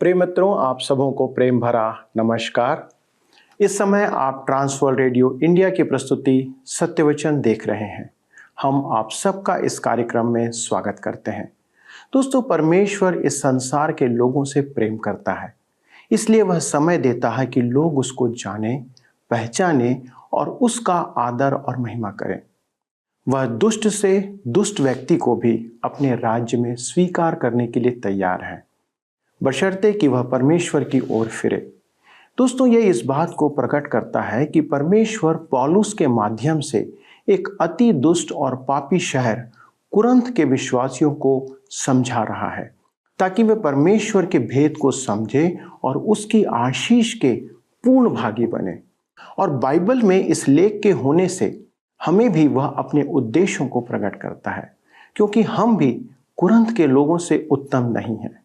प्रिय मित्रों, आप सबों को प्रेम भरा नमस्कार। इस समय आप ट्रांसवर्ल्ड रेडियो इंडिया की प्रस्तुति सत्यवचन देख रहे हैं। हम आप सबका इस कार्यक्रम में स्वागत करते हैं। दोस्तों, परमेश्वर इस संसार के लोगों से प्रेम करता है, इसलिए वह समय देता है कि लोग उसको जाने, पहचाने और उसका आदर और महिमा करें। वह दुष्ट से दुष्ट व्यक्ति को भी अपने राज्य में स्वीकार करने के लिए तैयार है, बशर्ते कि वह परमेश्वर की ओर फिरे। दोस्तों, यह इस बात को प्रकट करता है कि परमेश्वर पौलुस के माध्यम से एक अति दुष्ट और पापी शहर कुरंथ के विश्वासियों को समझा रहा है, ताकि वे परमेश्वर के भेद को समझे और उसकी आशीष के पूर्ण भागी बने। और बाइबल में इस लेख के होने से हमें भी वह अपने उद्देश्यों को प्रकट करता है, क्योंकि हम भी कुरंथ के लोगों से उत्तम नहीं हैं।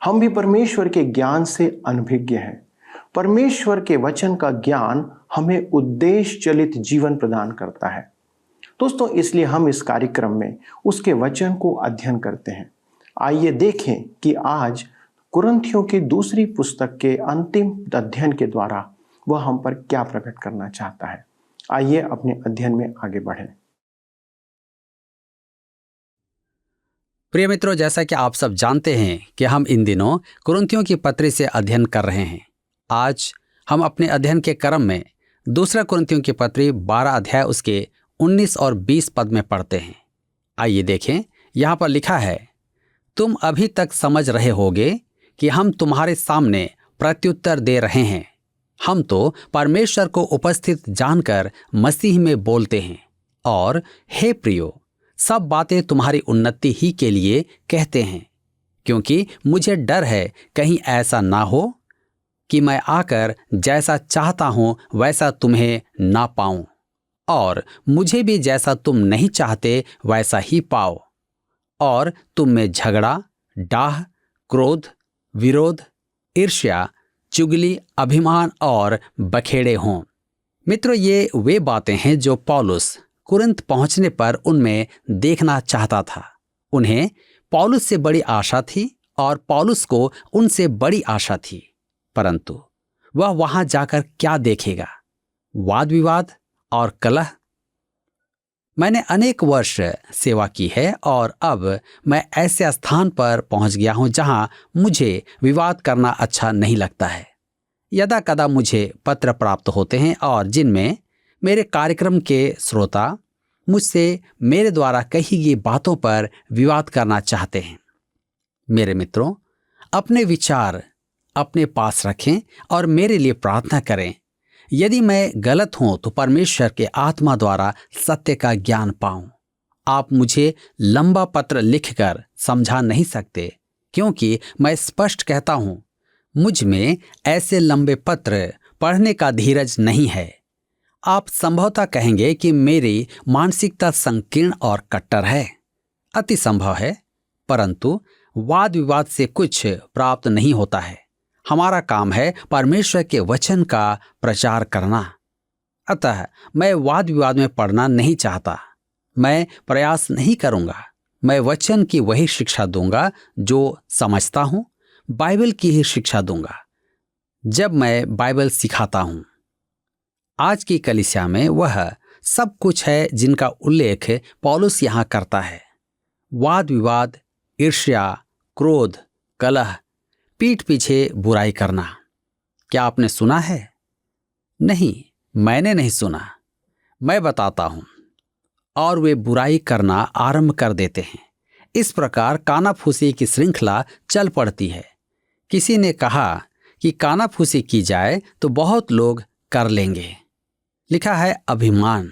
हम भी परमेश्वर के ज्ञान से अनभिज्ञ हैं। परमेश्वर के वचन का ज्ञान हमें उद्देश्य चलित जीवन प्रदान करता है। दोस्तों, इसलिए हम इस कार्यक्रम में उसके वचन को अध्ययन करते हैं। आइए देखें कि आज कुरिन्थियों की दूसरी पुस्तक के अंतिम अध्ययन के द्वारा वह हम पर क्या प्रकट करना चाहता है। आइए अपने अध्ययन में आगे बढ़ें। प्रिय मित्रों, जैसा कि आप सब जानते हैं कि हम इन दिनों कुरिन्थियों की पत्री से अध्ययन कर रहे हैं। आज हम अपने अध्ययन के क्रम में दूसरा कुरिन्थियों की पत्री 12 अध्याय उसके 19 और 20 पद में पढ़ते हैं। आइए देखें, यहाँ पर लिखा है, तुम अभी तक समझ रहे होगे कि हम तुम्हारे सामने प्रत्युत्तर दे रहे हैं। हम तो परमेश्वर को उपस्थित जानकर मसीह में बोलते हैं और हे प्रियो, सब बातें तुम्हारी उन्नति ही के लिए कहते हैं, क्योंकि मुझे डर है कहीं ऐसा ना हो कि मैं आकर जैसा चाहता हूं वैसा तुम्हें ना पाऊं, और मुझे भी जैसा तुम नहीं चाहते वैसा ही पाओ, और तुम में झगड़ा, डाह, क्रोध, विरोध, ईर्ष्या, चुगली, अभिमान और बखेड़े हों। मित्रों, ये वे बातें हैं जो पौलुस कुरिन्थ पहुंचने पर उनमें देखना चाहता था। उन्हें पौलुस से बड़ी आशा थी और पौलुस को उनसे बड़ी आशा थी, परंतु वह वहां जाकर क्या देखेगा? वाद विवाद और कलह। मैंने अनेक वर्ष सेवा की है और अब मैं ऐसे स्थान पर पहुंच गया हूं जहां मुझे विवाद करना अच्छा नहीं लगता है। यदा कदा मुझे पत्र प्राप्त होते हैं और जिनमें मेरे कार्यक्रम के श्रोता मुझसे मेरे द्वारा कही गई बातों पर विवाद करना चाहते हैं। मेरे मित्रों, अपने विचार अपने पास रखें और मेरे लिए प्रार्थना करें। यदि मैं गलत हूं तो परमेश्वर के आत्मा द्वारा सत्य का ज्ञान पाऊं। आप मुझे लंबा पत्र लिखकर समझा नहीं सकते, क्योंकि मैं स्पष्ट कहता हूं, मुझ में ऐसे लंबे पत्र पढ़ने का धीरज नहीं है। आप संभवतः कहेंगे कि मेरी मानसिकता संकीर्ण और कट्टर है। अति संभव है, परंतु वाद विवाद से कुछ प्राप्त नहीं होता है। हमारा काम है परमेश्वर के वचन का प्रचार करना। अतः मैं वाद विवाद में पड़ना नहीं चाहता। मैं प्रयास नहीं करूंगा। मैं वचन की वही शिक्षा दूंगा जो समझता हूं, बाइबल की ही शिक्षा दूंगा जब मैं बाइबल सिखाता हूं। आज की कलीसिया में वह सब कुछ है जिनका उल्लेख पौलुस यहां करता है। वाद विवाद, ईर्ष्या, क्रोध, कलह, पीठ पीछे बुराई करना। क्या आपने सुना है? नहीं, मैंने नहीं सुना। मैं बताता हूं। और वे बुराई करना आरंभ कर देते हैं। इस प्रकार कानाफूसी की श्रृंखला चल पड़ती है। किसी ने कहा कि कानाफूसी की जाए तो बहुत लोग कर लेंगे। लिखा है अभिमान।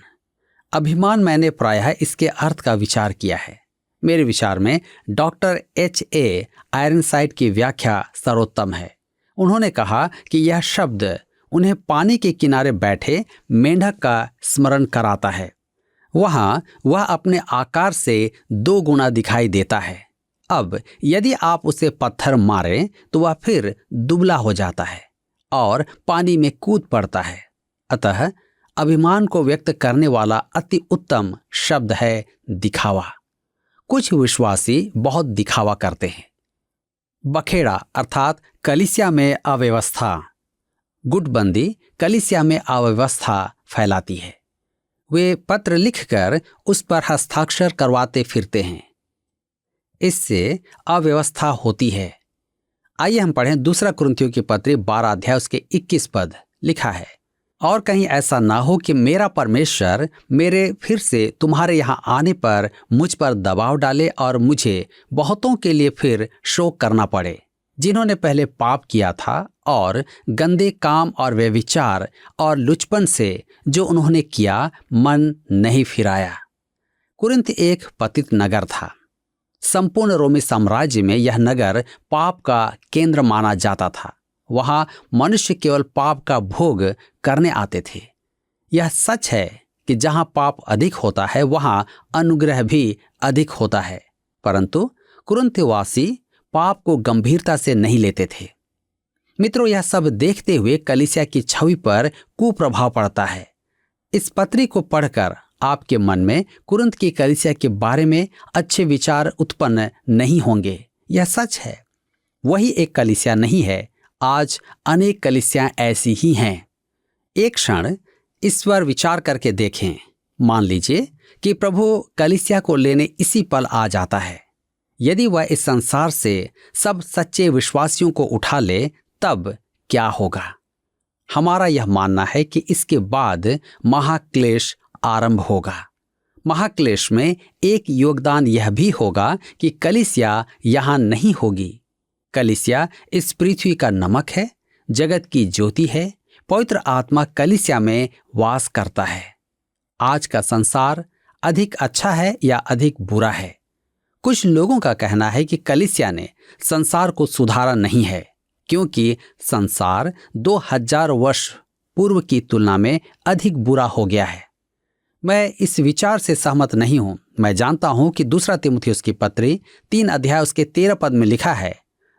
अभिमान मैंने प्रायः इसके अर्थ का विचार किया है। मेरे विचार में डॉक्टर H.A. आयरनसाइड की व्याख्या सर्वोत्तम है। उन्होंने कहा कि यह शब्द उन्हें पानी के किनारे बैठे मेंढक का स्मरण कराता है। वहां वह अपने आकार से 2 गुना दिखाई देता है। अब यदि आप उसे पत्थर मारें तो वह फिर दुबला हो जाता है और पानी में कूद पड़ता है। अतः अभिमान को व्यक्त करने वाला अति उत्तम शब्द है दिखावा। कुछ विश्वासी बहुत दिखावा करते हैं। बखेड़ा अर्थात कलीसिया में अव्यवस्था, गुटबंदी कलीसिया में अव्यवस्था फैलाती है। वे पत्र लिखकर उस पर हस्ताक्षर करवाते फिरते हैं। इससे अव्यवस्था होती है। आइए हम पढ़ें दूसरा कुरिन्थियों की पत्री 12 अध्याय उसके 21 पद। लिखा है, और कहीं ऐसा ना हो कि मेरा परमेश्वर मेरे फिर से तुम्हारे यहाँ आने पर मुझ पर दबाव डाले और मुझे बहुतों के लिए फिर शोक करना पड़े, जिन्होंने पहले पाप किया था और गंदे काम और व्यभिचार और लुचपन से जो उन्होंने किया मन नहीं फिराया। कुरिन्थ एक पतित नगर था। संपूर्ण रोमी साम्राज्य में यह नगर पाप का केंद्र माना जाता था। वहां मनुष्य केवल पाप का भोग करने आते थे। यह सच है कि जहां पाप अधिक होता है वहां अनुग्रह भी अधिक होता है, परंतु कुरिन्थवासी पाप को गंभीरता से नहीं लेते थे। मित्रों, यह सब देखते हुए कलीसिया की छवि पर कुप्रभाव पड़ता है। इस पत्री को पढ़कर आपके मन में कुरिन्थ की कलीसिया के बारे में अच्छे विचार उत्पन्न नहीं होंगे। यह सच है। वही एक कलीसिया नहीं है, आज अनेक कलीसियां ऐसी ही हैं। एक क्षण इस पर विचार करके देखें। मान लीजिए कि प्रभु कलीसिया को लेने इसी पल आ जाता है। यदि वह इस संसार से सब सच्चे विश्वासियों को उठा ले, तब क्या होगा? हमारा यह मानना है कि इसके बाद महाक्लेश आरंभ होगा। महाक्लेश में एक योगदान यह भी होगा कि कलीसिया यहां नहीं होगी। कलीसिया इस पृथ्वी का नमक है, जगत की ज्योति है। पवित्र आत्मा कलीसिया में वास करता है। आज का संसार अधिक अच्छा है या अधिक बुरा है? कुछ लोगों का कहना है कि कलीसिया ने संसार को सुधारा नहीं है, क्योंकि संसार 2000 वर्ष पूर्व की तुलना में अधिक बुरा हो गया है। मैं इस विचार से सहमत नहीं हूं। मैं जानता हूं कि दूसरा तीमुथियुस की पत्री 3 अध्याय उसके 13 पद में लिखा है,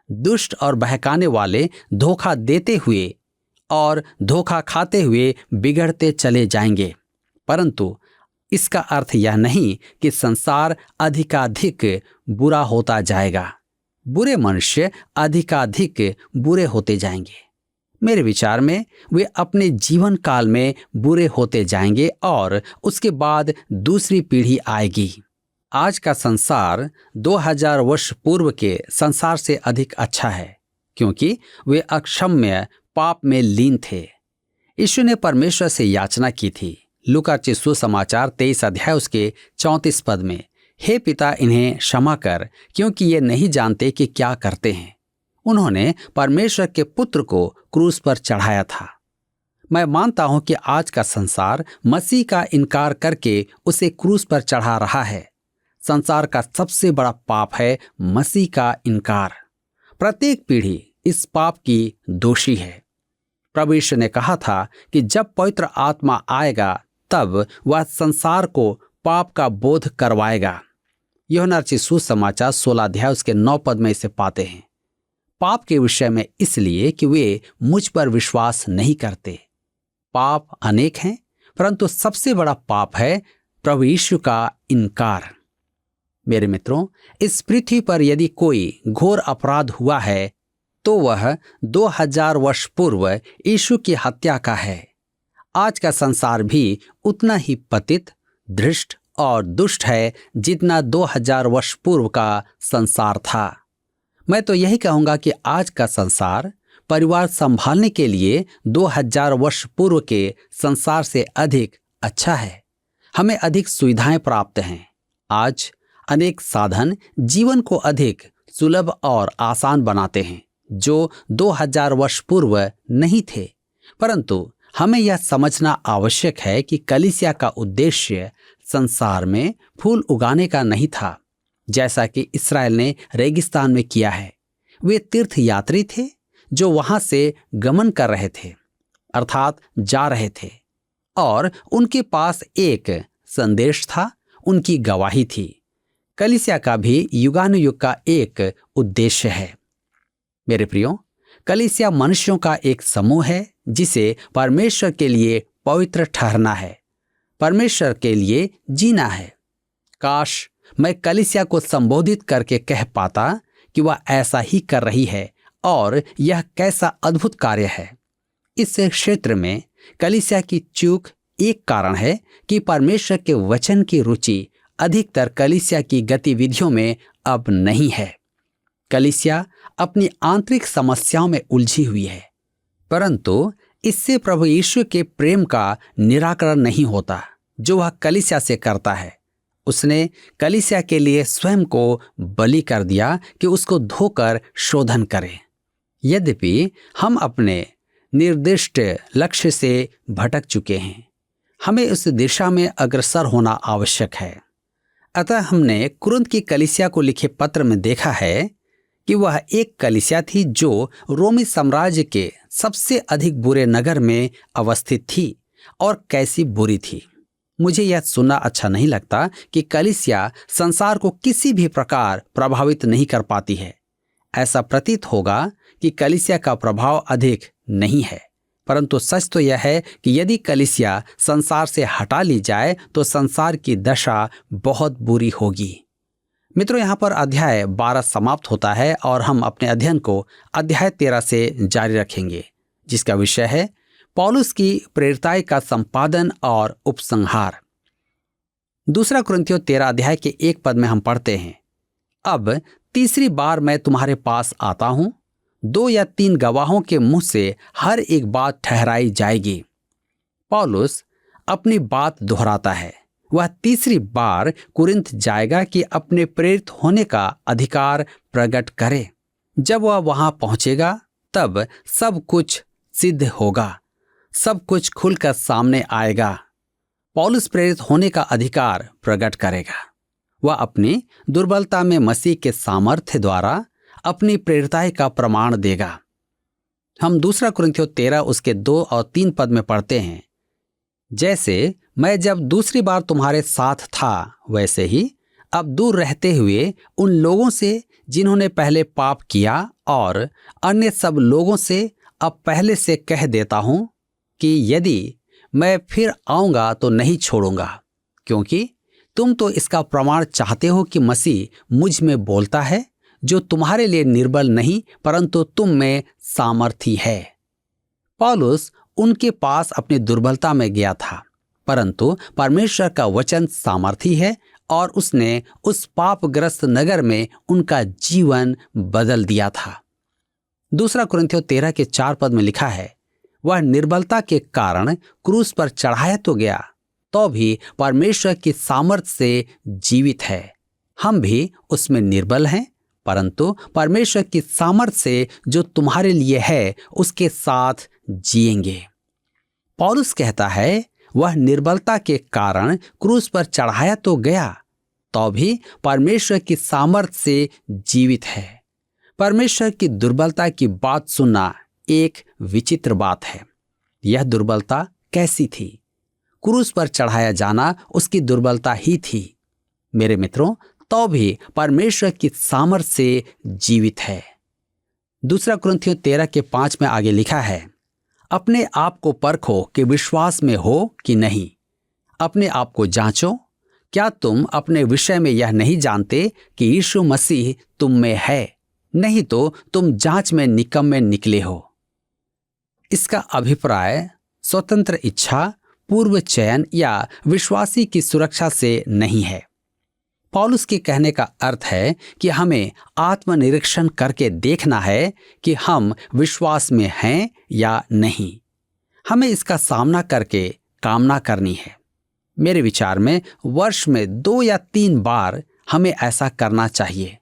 दुष्ट और बहकाने वाले धोखा देते हुए और धोखा खाते हुए बिगड़ते चले जाएंगे। परंतु इसका अर्थ यह नहीं कि संसार अधिकाधिक बुरा होता जाएगा। बुरे मनुष्य अधिकाधिक बुरे होते जाएंगे। मेरे विचार में वे अपने जीवन काल में बुरे होते जाएंगे और उसके बाद दूसरी पीढ़ी आएगी। आज का संसार 2000 वर्ष पूर्व के संसार से अधिक अच्छा है, क्योंकि वे अक्षम्य पाप में लीन थे। यीशु ने परमेश्वर से याचना की थी। लूका रचित सुसमाचार 23 अध्याय उसके 34 पद में, हे पिता, इन्हें क्षमा कर, क्योंकि ये नहीं जानते कि क्या करते हैं। उन्होंने परमेश्वर के पुत्र को क्रूस पर चढ़ाया था। मैं मानता हूं कि आज का संसार मसीह का इनकार करके उसे क्रूस पर चढ़ा रहा है। संसार का सबसे बड़ा पाप है मसीह का इनकार। प्रत्येक पीढ़ी इस पाप की दोषी है। प्रभु यीशु ने कहा था कि जब पवित्र आत्मा आएगा तब वह संसार को पाप का बोध करवाएगा। यूहन्ना रचित सुसमाचार 16 अध्याय उसके 9 पद में इसे पाते हैं। पाप के विषय में इसलिए कि वे मुझ पर विश्वास नहीं करते। पाप अनेक हैं, परंतु सबसे बड़ा पाप है प्रभु यीशु का इनकार। मेरे मित्रों, इस पृथ्वी पर यदि कोई घोर अपराध हुआ है तो वह 2000 वर्ष पूर्व यीशु की हत्या का है। आज का संसार भी उतना ही पतित, धृष्ट और दुष्ट है जितना 2000 वर्ष पूर्व का संसार था। मैं तो यही कहूंगा कि आज का संसार परिवार संभालने के लिए 2000 वर्ष पूर्व के संसार से अधिक अच्छा है। हमें अधिक सुविधाएं प्राप्त हैं। आज अनेक साधन जीवन को अधिक सुलभ और आसान बनाते हैं, जो 2000 वर्ष पूर्व नहीं थे। परंतु हमें यह समझना आवश्यक है कि कलीसिया का उद्देश्य संसार में फूल उगाने का नहीं था, जैसा कि इस्राएल ने रेगिस्तान में किया है। वे तीर्थ यात्री थे जो वहां से गमन कर रहे थे, अर्थात जा रहे थे, और उनके पास एक संदेश था, उनकी गवाही थी। कलीसिया का भी युगानुयुग का एक उद्देश्य है। मेरे प्रियो, कलीसिया मनुष्यों का एक समूह है जिसे परमेश्वर के लिए पवित्र ठहरना है, परमेश्वर के लिए जीना है। काश मैं कलीसिया को संबोधित करके कह पाता कि वह ऐसा ही कर रही है और यह कैसा अद्भुत कार्य है। इस क्षेत्र में कलीसिया की चूक एक कारण है कि परमेश्वर के वचन की रुचि अधिकतर कलीसिया की गतिविधियों में अब नहीं है। कलीसिया अपनी आंतरिक समस्याओं में उलझी हुई है, परंतु इससे प्रभु यीशु के प्रेम का निराकरण नहीं होता जो वह कलीसिया से करता है। उसने कलीसिया के लिए स्वयं को बलि कर दिया कि उसको धोकर शोधन करे। यद्यपि हम अपने निर्दिष्ट लक्ष्य से भटक चुके हैं, हमें उस दिशा में अग्रसर होना आवश्यक है। अतः हमने कुरिन्थ की कलीसिया को लिखे पत्र में देखा है कि वह एक कलीसिया थी जो रोमी साम्राज्य के सबसे अधिक बुरे नगर में अवस्थित थी, और कैसी बुरी थी। मुझे यह सुनना अच्छा नहीं लगता कि कलीसिया संसार को किसी भी प्रकार प्रभावित नहीं कर पाती है। ऐसा प्रतीत होगा कि कलीसिया का प्रभाव अधिक नहीं है, परंतु सच तो यह है कि यदि कलीसिया संसार से हटा ली जाए तो संसार की दशा बहुत बुरी होगी। मित्रों, यहाँ पर अध्याय 12 समाप्त होता है और हम अपने अध्ययन को अध्याय 13 से जारी रखेंगे, जिसका विषय है पौलुस की प्रेरिताई का संपादन और उपसंहार। दूसरा कुरिन्थियों 13 अध्याय के 1 पद में हम पढ़ते हैं, अब तीसरी बार मैं तुम्हारे पास आता हूं, 2 या 3 गवाहों के मुंह से हर एक बात ठहराई जाएगी। पौलुस अपनी बात दोहराता है। वह तीसरी बार कुरिन्थ जाएगा कि अपने प्रेरित होने का अधिकार प्रकट करे। जब वह वहां पहुंचेगा तब सब कुछ सिद्ध होगा, सब कुछ खुलकर सामने आएगा। पौलुस प्रेरित होने का अधिकार प्रकट करेगा। वह अपनी दुर्बलता में मसीह के सामर्थ्य द्वारा अपनी प्रेरिताई का प्रमाण देगा। हम दूसरा कुरिन्थियों 13 उसके 2 और 3 पद में पढ़ते हैं, जैसे मैं जब दूसरी बार तुम्हारे साथ था, वैसे ही अब दूर रहते हुए उन लोगों से जिन्होंने पहले पाप किया और अन्य सब लोगों से अब पहले से कह देता हूं कि यदि मैं फिर आऊंगा तो नहीं छोड़ूंगा, क्योंकि तुम तो इसका प्रमाण चाहते हो कि मसीह मुझ में बोलता है, जो तुम्हारे लिए निर्बल नहीं परंतु तुम में सामर्थी है। पौलुस उनके पास अपनी दुर्बलता में गया था, परंतु परमेश्वर का वचन सामर्थी है और उसने उस पापग्रस्त नगर में उनका जीवन बदल दिया था। दूसरा कुरिन्थियों 13 के 4 पद में लिखा है, वह निर्बलता के कारण क्रूस पर चढ़ाया तो गया, तो भी परमेश्वर की सामर्थ से जीवित है। हम भी उसमें निर्बल हैं, परंतु परमेश्वर की सामर्थ से जो तुम्हारे लिए है उसके साथ जिएंगे। पौलुस कहता है, वह निर्बलता के कारण क्रूस पर चढ़ाया तो गया, तो भी परमेश्वर की सामर्थ से जीवित है। परमेश्वर की दुर्बलता की बात सुनना एक विचित्र बात है। यह दुर्बलता कैसी थी? क्रूस पर चढ़ाया जाना उसकी दुर्बलता ही थी। मेरे मित्रों, तो भी परमेश्वर की सामर्थ से जीवित है। दूसरा कुरिन्थियों 13 के 5 में आगे लिखा है, अपने आप को परखो कि विश्वास में हो कि नहीं। अपने आप को जांचो, क्या तुम अपने विषय में यह नहीं जानते कि यीशु मसीह तुम में है? नहीं तो तुम जांच में निकम्मे निकले हो। इसका अभिप्राय स्वतंत्र इच्छा, पूर्व चयन या विश्वासी की सुरक्षा से नहीं है। पौलुस के कहने का अर्थ है कि हमें आत्मनिरीक्षण करके देखना है कि हम विश्वास में हैं या नहीं। हमें इसका सामना करके कामना करनी है। मेरे विचार में वर्ष में 2 या 3 बार हमें ऐसा करना चाहिए।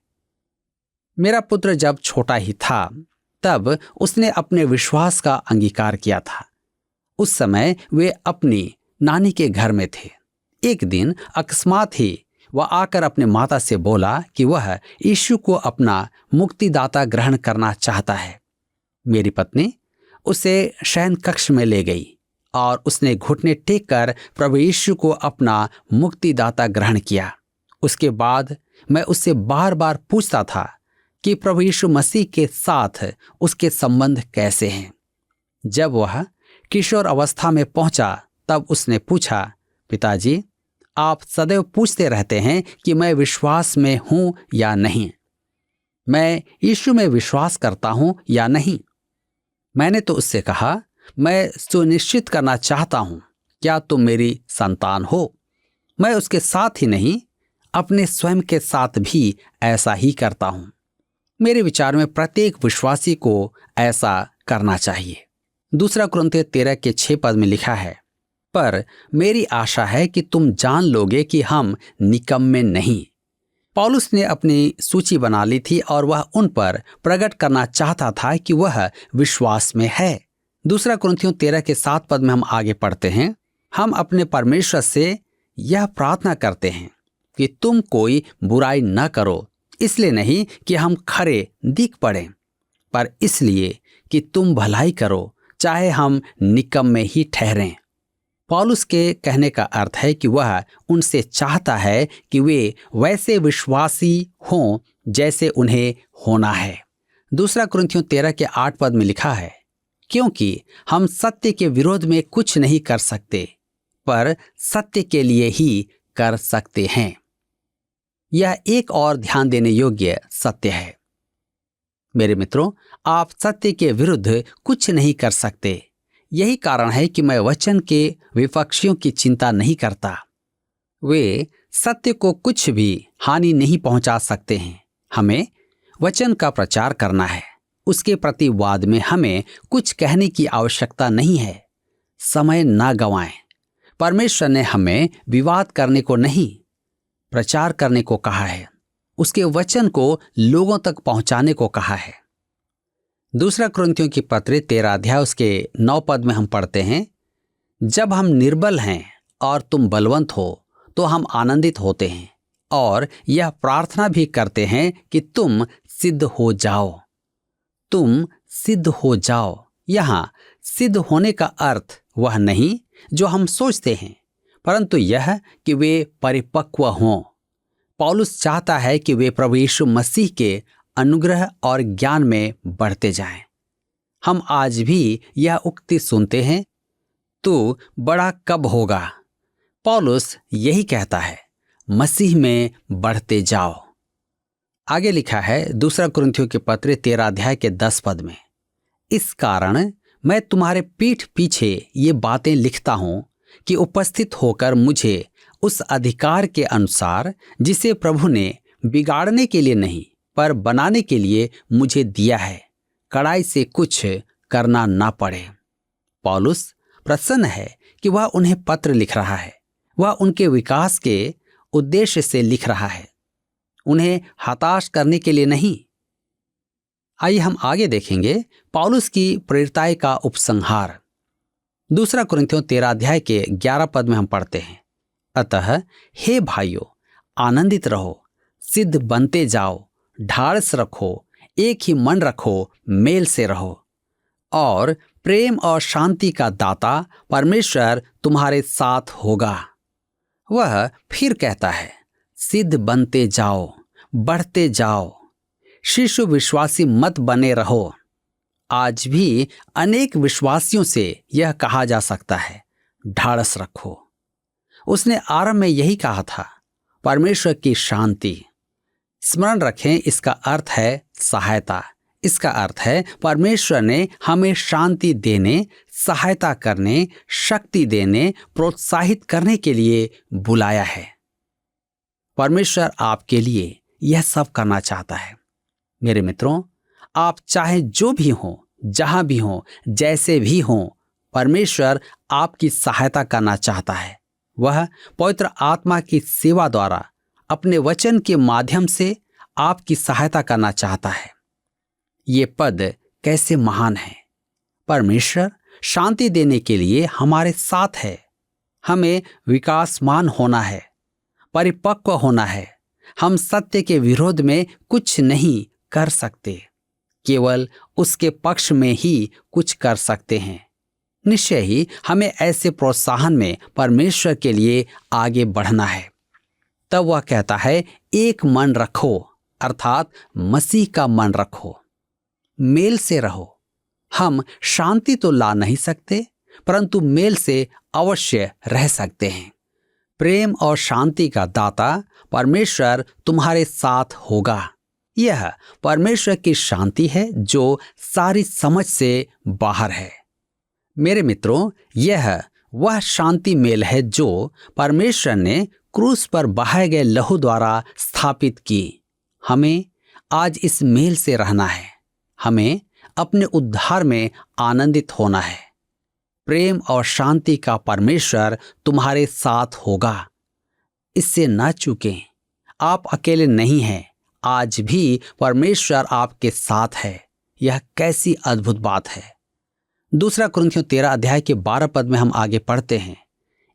मेरा पुत्र जब छोटा ही था तब उसने अपने विश्वास का अंगीकार किया था। उस समय वे अपनी नानी के घर में थे। एक दिन अकस्मात ही वह आकर अपने माता से बोला कि वह यीशु को अपना मुक्तिदाता ग्रहण करना चाहता है। मेरी पत्नी उसे शयन कक्ष में ले गई और उसने घुटने टेक कर प्रभु यीशु को अपना मुक्तिदाता ग्रहण किया। उसके बाद मैं उससे बार बार पूछता था कि प्रभु यीशु मसीह के साथ उसके संबंध कैसे हैं। जब वह किशोर अवस्था में पहुंचा तब उसने पूछा, पिताजी, आप सदैव पूछते रहते हैं कि मैं विश्वास में हूं या नहीं। मैं यीशु में विश्वास करता हूं या नहीं। मैंने तो उससे कहा, मैं सुनिश्चित करना चाहता हूं, क्या तुम मेरी संतान हो? मैं उसके साथ ही नहीं, अपने स्वयं के साथ भी ऐसा ही करता हूं। मेरे विचार में प्रत्येक विश्वासी को ऐसा करना चाहिए। 2 कुरिन्थियों 13:6 में लिखा है, पर मेरी आशा है कि तुम जान लोगे कि हम निकम्मे नहीं। पौलुस ने अपनी सूची बना ली थी और वह उन पर प्रकट करना चाहता था कि वह विश्वास में है। 2 कुरिन्थियों 13:7 में हम आगे पढ़ते हैं, हम अपने परमेश्वर से यह प्रार्थना करते हैं कि तुम कोई बुराई न करो, इसलिए नहीं कि हम खरे दिख पड़ें, पर इसलिए कि तुम भलाई करो, चाहे हम निकम्मे ही ठहरें। पौलुस के कहने का अर्थ है कि वह उनसे चाहता है कि वे वैसे विश्वासी हों जैसे उन्हें होना है। 2 कुरिन्थियों 13:8 में लिखा है, क्योंकि हम सत्य के विरोध में कुछ नहीं कर सकते, पर सत्य के लिए ही कर सकते हैं। यह एक और ध्यान देने योग्य सत्य है। मेरे मित्रों, आप सत्य के विरुद्ध कुछ नहीं कर सकते। यही कारण है कि मैं वचन के विपक्षियों की चिंता नहीं करता। वे सत्य को कुछ भी हानि नहीं पहुंचा सकते हैं। हमें वचन का प्रचार करना है। उसके प्रतिवाद में हमें कुछ कहने की आवश्यकता नहीं है। समय ना गंवाएं। परमेश्वर ने हमें विवाद करने को नहीं, प्रचार करने को कहा है। उसके वचन को लोगों तक पहुंचाने को कहा है। 2 कुरिन्थियों की पत्री 13:9 में हम पढ़ते हैं, जब हम निर्बल हैं और तुम बलवंत हो तो हम आनंदित होते हैं और यह प्रार्थना भी करते हैं कि तुम सिद्ध हो जाओ। तुम सिद्ध हो जाओ। यहां सिद्ध होने का अर्थ वह नहीं जो हम सोचते हैं, परंतु यह कि वे परिपक्व हों। पौलुस चाहता है कि वे प्रभु यीशु मसीह के अनुग्रह और ज्ञान में बढ़ते जाएं। हम आज भी यह उक्ति सुनते हैं, तू बड़ा कब होगा? पौलुस यही कहता है, मसीह में बढ़ते जाओ। आगे लिखा है 2 कुरिन्थियों के पत्र 13:10 में, इस कारण मैं तुम्हारे पीठ पीछे ये बातें लिखता हूं कि उपस्थित होकर मुझे उस अधिकार के अनुसार जिसे प्रभु ने बिगाड़ने के लिए नहीं पर बनाने के लिए मुझे दिया है, कड़ाई से कुछ करना ना पड़े। पौलुस प्रसन्न है कि वह उन्हें पत्र लिख रहा है। वह उनके विकास के उद्देश्य से लिख रहा है, उन्हें हताश करने के लिए नहीं। आइए हम आगे देखेंगे पौलुस की प्रेरिताई का उपसंहार। 2 कुरिन्थियों 13:11 में हम पढ़ते हैं, अतः हे भाइयों, आनंदित रहो, सिद्ध बनते जाओ, ढाढ़स रखो, एक ही मन रखो, मेल से रहो, और प्रेम और शांति का दाता परमेश्वर तुम्हारे साथ होगा। वह फिर कहता है, सिद्ध बनते जाओ, बढ़ते जाओ, शिशु विश्वासी मत बने रहो। आज भी अनेक विश्वासियों से यह कहा जा सकता है, ढाढ़स रखो। उसने आरंभ में यही कहा था, परमेश्वर की शांति। स्मरण रखें, इसका अर्थ है सहायता। इसका अर्थ है परमेश्वर ने हमें शांति देने, सहायता करने, शक्ति देने, प्रोत्साहित करने के लिए बुलाया है। परमेश्वर आपके लिए यह सब करना चाहता है। मेरे मित्रों, आप चाहे जो भी हों, जहां भी हों, जैसे भी हों, परमेश्वर आपकी सहायता करना चाहता है। वह पवित्र आत्मा की सेवा द्वारा अपने वचन के माध्यम से आपकी सहायता करना चाहता है। ये पद कैसे महान है! परमेश्वर शांति देने के लिए हमारे साथ है। हमें विकासमान होना है, परिपक्व होना है। हम सत्य के विरोध में कुछ नहीं कर सकते, केवल उसके पक्ष में ही कुछ कर सकते हैं। निश्चय ही हमें ऐसे प्रोत्साहन में परमेश्वर के लिए आगे बढ़ना है। तब वह कहता है, एक मन रखो, अर्थात मसीह का मन रखो, मेल से रहो। हम शांति तो ला नहीं सकते, परंतु मेल से अवश्य रह सकते हैं। प्रेम और शांति का दाता परमेश्वर तुम्हारे साथ होगा। यह परमेश्वर की शांति है जो सारी समझ से बाहर है। मेरे मित्रों, यह वह शांति मेल है जो परमेश्वर ने क्रूस पर बहाए गए लहू द्वारा स्थापित की। हमें आज इस मेल से रहना है। हमें अपने उद्धार में आनंदित होना है। प्रेम और शांति का परमेश्वर तुम्हारे साथ होगा। इससे ना चूकें। आप अकेले नहीं हैं। आज भी परमेश्वर आपके साथ है। यह कैसी अद्भुत बात है। 2 कुरिन्थियों 13 अध्याय के 12 पद में हम आगे पढ़ते हैं,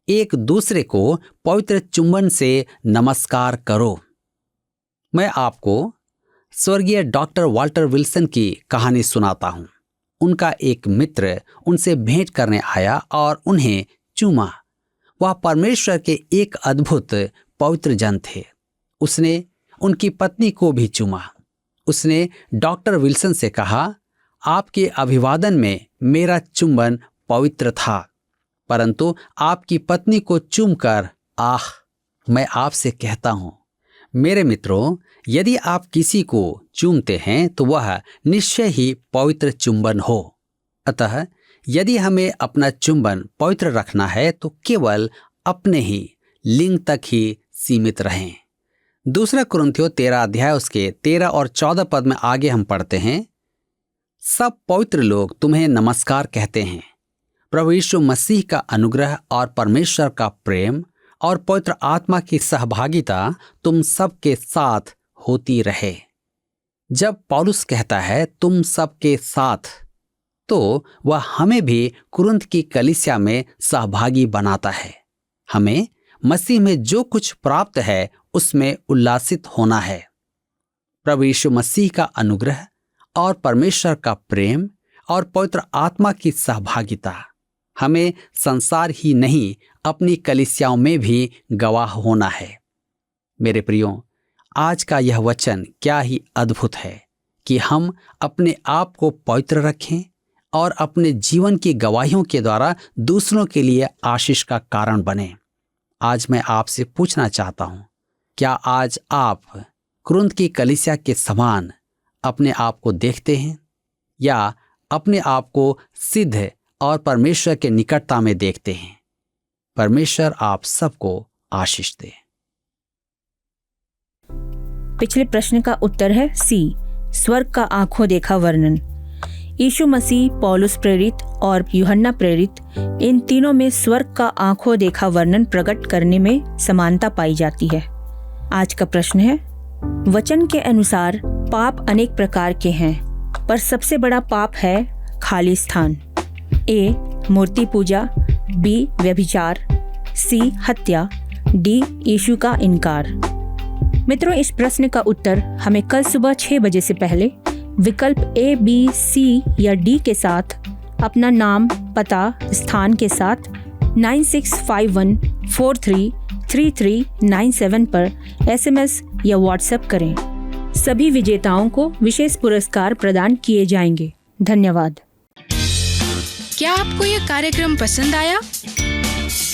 एक दूसरे को पवित्र चुंबन से नमस्कार करो। मैं आपको स्वर्गीय डॉक्टर वाल्टर विल्सन की कहानी सुनाता हूं। उनका एक मित्र उनसे भेंट करने आया और उन्हें चूमा। वह परमेश्वर के एक अद्भुत पवित्र जन थे। उसने उनकी पत्नी को भी चूमा। उसने डॉक्टर विल्सन से कहा, आपके अभिवादन में मेरा चुंबन पवित्र था, परंतु आपकी पत्नी को चूमकर मैं आपसे कहता हूं, मेरे मित्रों, यदि आप किसी को चूमते हैं तो वह निश्चय ही पवित्र चुंबन हो। अतः यदि हमें अपना चुंबन पवित्र रखना है तो केवल अपने ही लिंग तक ही सीमित रहें। 2 कुरिन्थियों 13 अध्याय उसके 13 और 14 पद में आगे हम पढ़ते हैं, सब पवित्र लोग तुम्हें नमस्कार कहते हैं। प्रभु यीशु मसीह का अनुग्रह और परमेश्वर का प्रेम और पवित्र आत्मा की सहभागिता तुम सबके साथ होती रहे। जब पौलुस कहता है तुम सबके साथ, तो वह हमें भी कुरिन्थ की कलीसिया में सहभागी बनाता है। हमें मसीह में जो कुछ प्राप्त है उसमें उल्लासित होना है। प्रभु यीशु मसीह का अनुग्रह और परमेश्वर का प्रेम और पवित्र आत्मा की सहभागिता हमें संसार ही नहीं अपनी कलीसियाओं में भी गवाह होना है। मेरे प्रियो, आज का यह वचन क्या ही अद्भुत है कि हम अपने आप को पवित्र रखें और अपने जीवन की गवाहियों के द्वारा दूसरों के लिए आशीष का कारण बने। आज मैं आपसे पूछना चाहता हूं, क्या आज आप कुरिन्थ की कलीसिया के समान अपने आप को देखते हैं या अपने आप को सिद्ध और परमेश्वर के निकटता में देखते हैं? परमेश्वर आप सबको आशीष दे। पिछले प्रश्न का उत्तर है सी, स्वर्ग का आंखों देखा वर्णन। यीशु मसीह, पौलुस प्रेरित और यूहन्ना प्रेरित, इन तीनों में स्वर्ग का आंखों देखा वर्णन प्रकट करने में समानता पाई जाती है। आज का प्रश्न है, वचन के अनुसार पाप अनेक प्रकार के हैं, पर सबसे बड़ा पाप है खाली स्थान। ए, मूर्ति पूजा, बी, व्यभिचार, सी, हत्या, डी, यीशु का इनकार। मित्रों, इस प्रश्न का उत्तर हमें कल सुबह 6 बजे से पहले विकल्प ए, बी, सी या डी के साथ अपना नाम, पता, स्थान के साथ 9651433397 पर SMS या व्हाट्सएप करें। सभी विजेताओं को विशेष पुरस्कार प्रदान किए जाएंगे। धन्यवाद। क्या आपको यह कार्यक्रम पसंद आया?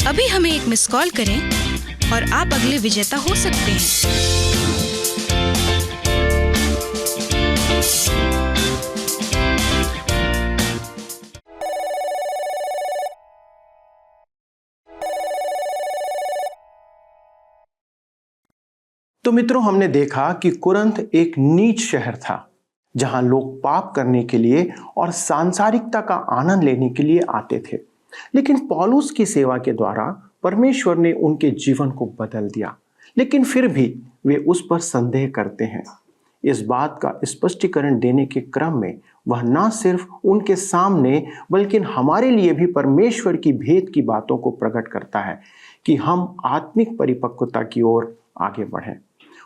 अभी हमें एक मिस कॉल करें और आप अगले विजेता हो सकते हैं। तो मित्रों, हमने देखा कि कुरिन्थ एक नीच शहर था जहां लोग पाप करने के लिए और सांसारिकता का आनंद लेने के लिए आते थे। लेकिन पौलुस की सेवा के द्वारा परमेश्वर ने उनके जीवन को बदल दिया, लेकिन फिर भी वे उस पर संदेह करते हैं। इस बात का स्पष्टीकरण देने के क्रम में वह न सिर्फ उनके सामने बल्कि हमारे लिए भी परमेश्वर की भेद की बातों को प्रकट करता है कि हम आत्मिक परिपक्वता की ओर आगे बढ़ें।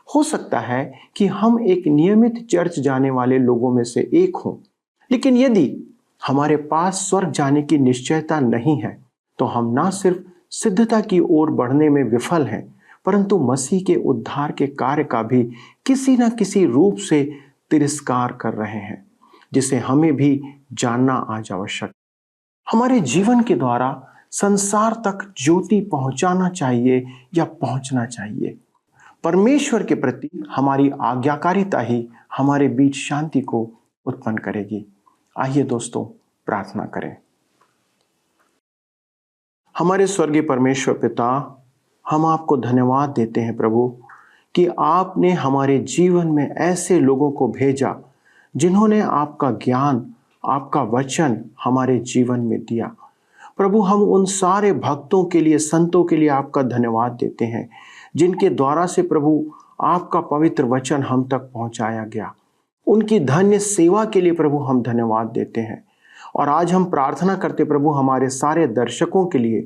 हो सकता है कि हम एक नियमित चर्च जाने वाले लोगों में से एक हों, लेकिन यदि हमारे पास स्वर्ग जाने की निश्चयता नहीं है तो हम ना सिर्फ सिद्धता की ओर बढ़ने में विफल हैं, परंतु मसीह के उद्धार के कार्य का भी किसी न किसी रूप से तिरस्कार कर रहे हैं, जिसे हमें भी जानना आज आवश्यक। हमारे जीवन के द्वारा संसार तक ज्योति पहुंचाना चाहिए या पहुंचना चाहिए। परमेश्वर के प्रति हमारी आज्ञाकारिता ही हमारे बीच शांति को उत्पन्न करेगी। आइए दोस्तों प्रार्थना करें। हमारे स्वर्गीय परमेश्वर पिता, हम आपको धन्यवाद देते हैं प्रभु कि आपने हमारे जीवन में ऐसे लोगों को भेजा जिन्होंने आपका ज्ञान, आपका वचन हमारे जीवन में दिया। प्रभु, हम उन सारे भक्तों के लिए, संतों के लिए आपका धन्यवाद देते हैं जिनके द्वारा से प्रभु आपका पवित्र वचन हम तक पहुंचाया गया। उनकी धन्य सेवा के लिए प्रभु हम धन्यवाद देते हैं। और आज हम प्रार्थना करते प्रभु हमारे सारे दर्शकों के लिए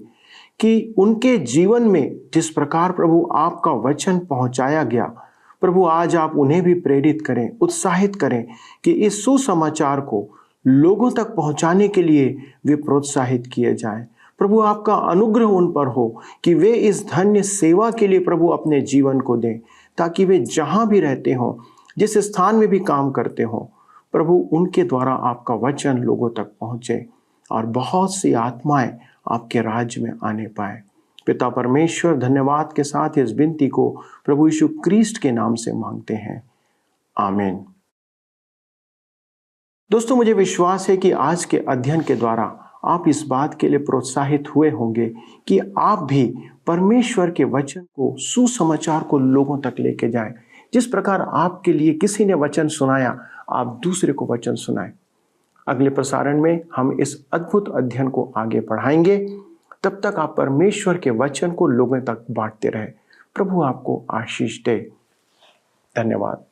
कि उनके जीवन में जिस प्रकार प्रभु आपका वचन पहुंचाया गया, प्रभु आज आप उन्हें भी प्रेरित करें, उत्साहित करें कि इस सुसमाचार को लोगों तक पहुंचाने के लिए वे प्रोत्साहित किए जाएं। प्रभु आपका अनुग्रह उन पर हो कि वे इस धन्य सेवा के लिए प्रभु अपने जीवन को दें, ताकि वे जहां भी रहते हों, जिस स्थान में भी काम करते हों, प्रभु उनके द्वारा आपका वचन लोगों तक पहुंचे और बहुत सी आत्माएं आपके राज्य में आने पाए। पिता परमेश्वर, धन्यवाद के साथ इस विनती को प्रभु यीशु क्रिस्ट के नाम से मांगते हैं, आमीन। दोस्तों, मुझे विश्वास है कि आज के अध्ययन के द्वारा आप इस बात के लिए प्रोत्साहित हुए होंगे कि आप भी परमेश्वर के वचन को, सुसमाचार को लोगों तक लेके जाएं। जिस प्रकार आपके लिए किसी ने वचन सुनाया, आप दूसरे को वचन सुनाएं। अगले प्रसारण में हम इस अद्भुत अध्ययन को आगे बढ़ाएंगे। तब तक आप परमेश्वर के वचन को लोगों तक बांटते रहें। प्रभु आपको आशीष दे। धन्यवाद।